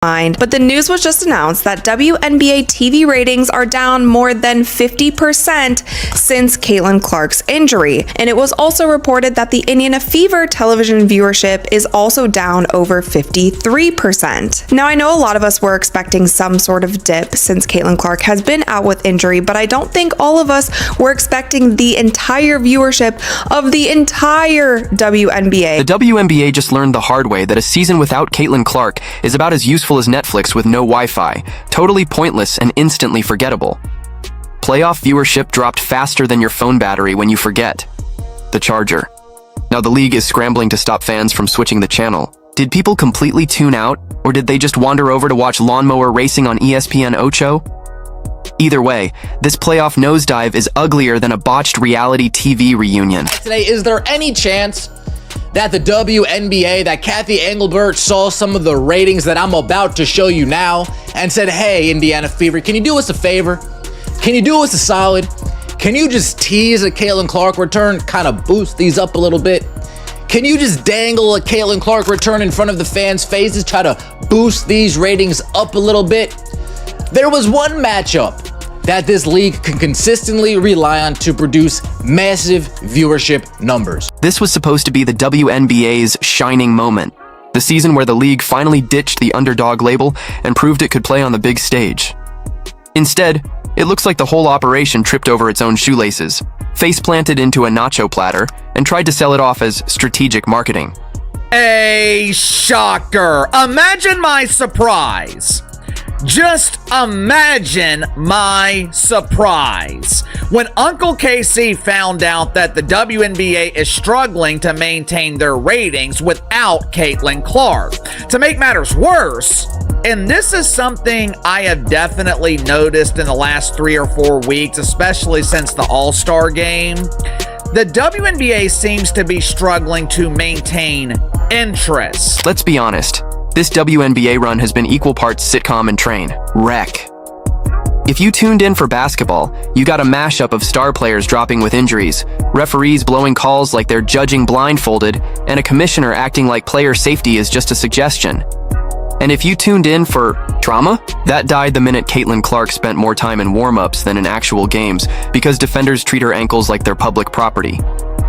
mind, but the news was just announced that WNBA TV ratings are down more than 50% since Caitlin Clark's injury. And it was also reported that the Indiana Fever television viewership is also down over 53%. Now, I know a lot of us were expecting some sort of dip since Caitlin Clark has been out with injury, but I don't think all of us were expecting the entire viewership of the entire WNBA. The WNBA just learned the hard way that a season without Caitlin Clark is about as useful as Netflix with no Wi-Fi, totally pointless and instantly forgettable. Playoff viewership dropped faster than your phone battery when you forget. The charger. Now the league is scrambling to stop fans from switching the channel. Did people completely tune out, or did they just wander over to watch lawnmower racing on ESPN Ocho? Either way, this playoff nosedive is uglier than a botched reality TV reunion. Today, is there any chance that the WNBA, that Kathy Engelbert saw some of the ratings that I'm about to show you now and said, hey, Indiana Fever, can you do us a favor? Can you do us a solid? Can you just tease a Caitlin Clark return, kind of boost these up a little bit? Can you just dangle a Caitlin Clark return in front of the fans' faces, try to boost these ratings up a little bit? There was one matchup that this league can consistently rely on to produce massive viewership numbers. This was supposed to be the WNBA's shining moment, the season where the league finally ditched the underdog label and proved it could play on the big stage. Instead, it looks like the whole operation tripped over its own shoelaces, face-planted into a nacho platter, and tried to sell it off as strategic marketing. A shocker. Imagine my surprise. Just imagine my surprise when Uncle KC found out that the WNBA is struggling to maintain their ratings without Caitlin Clark. To make matters worse, and this is something I have definitely noticed in the last 3 or 4 weeks, especially since the All-Star game, the WNBA seems to be struggling to maintain interest. Let's be honest. This WNBA run has been equal parts sitcom and train wreck. If you tuned in for basketball, you got a mashup of star players dropping with injuries, referees blowing calls like they're judging blindfolded, and a commissioner acting like player safety is just a suggestion. And if you tuned in for drama, that died the minute Caitlin Clark spent more time in warm-ups than in actual games because defenders treat her ankles like they're public property.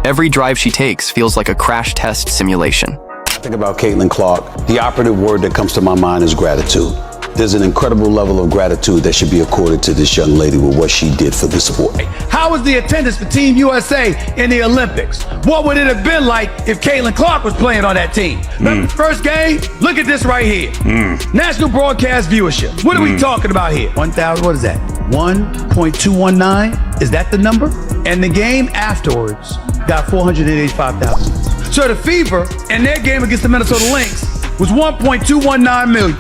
Every drive she takes feels like a crash test simulation. Think about Caitlin Clark, the operative word that comes to my mind is gratitude. There's an incredible level of gratitude that should be accorded to this young lady with what she did for the sport. How was the attendance for Team USA in the Olympics? What would it have been like if Caitlin Clark was playing on that team? Remember the first game? Look at this right here. National broadcast viewership. What are we talking about here? 1,000, what is that? 1.219? Is that the number? And the game afterwards got 485,000. So the Fever and their game against the Minnesota Lynx was 1.219 million.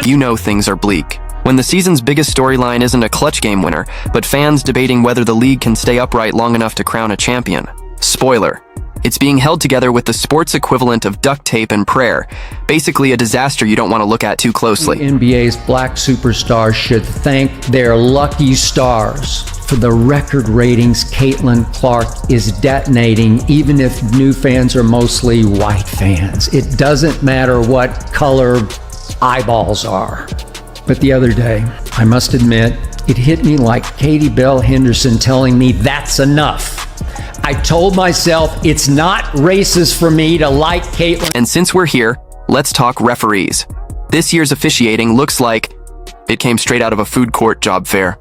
You know things are bleak when the season's biggest storyline isn't a clutch game winner, but fans debating whether the league can stay upright long enough to crown a champion. Spoiler. It's being held together with the sports equivalent of duct tape and prayer, basically a disaster you don't want to look at too closely. The NBA's black superstars should thank their lucky stars. For the record ratings, Caitlin Clark is detonating, even if new fans are mostly white fans. It doesn't matter what color eyeballs are. But the other day, I must admit, it hit me like Katie Bell Henderson telling me that's enough. I told myself it's not racist for me to like Caitlin. And since we're here, let's talk referees. This year's officiating looks like it came straight out of a food court job fair.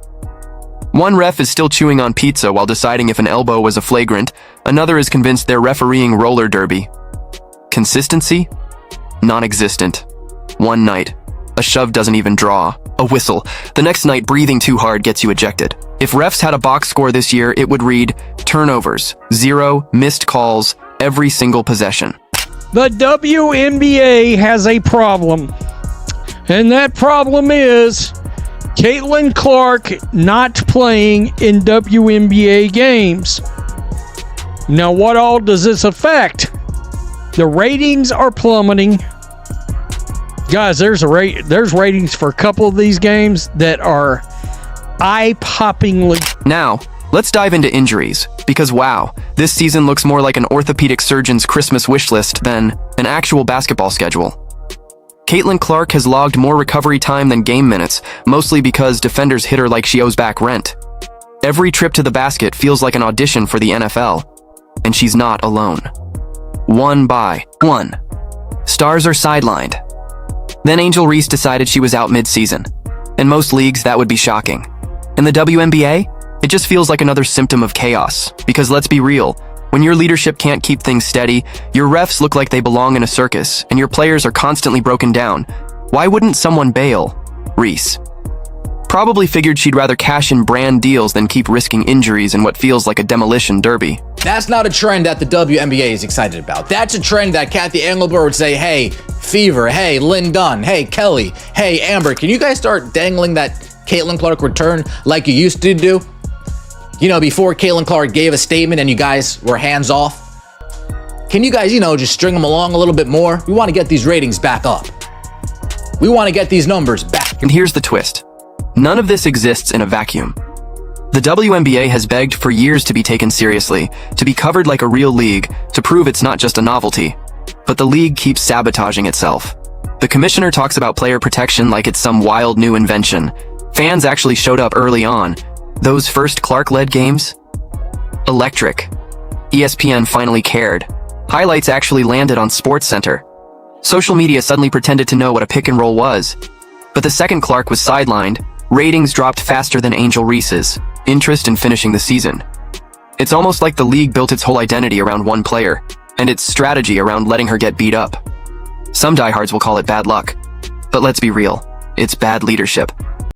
One ref is still chewing on pizza while deciding if an elbow was a flagrant. Another is convinced they're refereeing roller derby. Consistency? Non-existent. One night, a shove doesn't even draw. A whistle. The next night, breathing too hard gets you ejected. If refs had a box score this year, it would read turnovers, 0, missed calls, every single possession. The WNBA has a problem, and that problem is Caitlin Clark not playing in WNBA games. Now, what all does this affect? The ratings are plummeting. Guys, there's ratings for a couple of these games that are eye-poppingly. Now, let's dive into injuries, because wow, this season looks more like an orthopedic surgeon's Christmas wish list than an actual basketball schedule. Caitlin Clark has logged more recovery time than game minutes, mostly because defenders hit her like she owes back rent. Every trip to the basket feels like an audition for the NFL, and she's not alone. 1 by 1. Stars are sidelined. Then Angel Reese decided she was out mid-season. In most leagues, that would be shocking. In the WNBA, it just feels like another symptom of chaos, because let's be real, when your leadership can't keep things steady, your refs look like they belong in a circus, and your players are constantly broken down. Why wouldn't someone bail? Reese probably figured she'd rather cash in brand deals than keep risking injuries in what feels like a demolition derby. That's not a trend that the WNBA is excited about. That's a trend that Kathy Engelbert would say, hey, Fever, hey, Lynn Dunn, hey, Kelly, hey, Amber, can you guys start dangling that Caitlin Clark return like you used to do? You know, before Caitlin Clark gave a statement and you guys were hands off. Can you guys, just string them along a little bit more? We want to get these ratings back up. We want to get these numbers back. And here's the twist. None of this exists in a vacuum. The WNBA has begged for years to be taken seriously, to be covered like a real league, to prove it's not just a novelty. But the league keeps sabotaging itself. The commissioner talks about player protection like it's some wild new invention. Fans actually showed up early on. Those first Clark-led games? Electric. ESPN finally cared. Highlights actually landed on SportsCenter. Social media suddenly pretended to know what a pick and roll was. But the second Clark was sidelined, ratings dropped faster than Angel Reese's interest in finishing the season. It's almost like the league built its whole identity around one player, and its strategy around letting her get beat up. Some diehards will call it bad luck. But let's be real, it's bad leadership.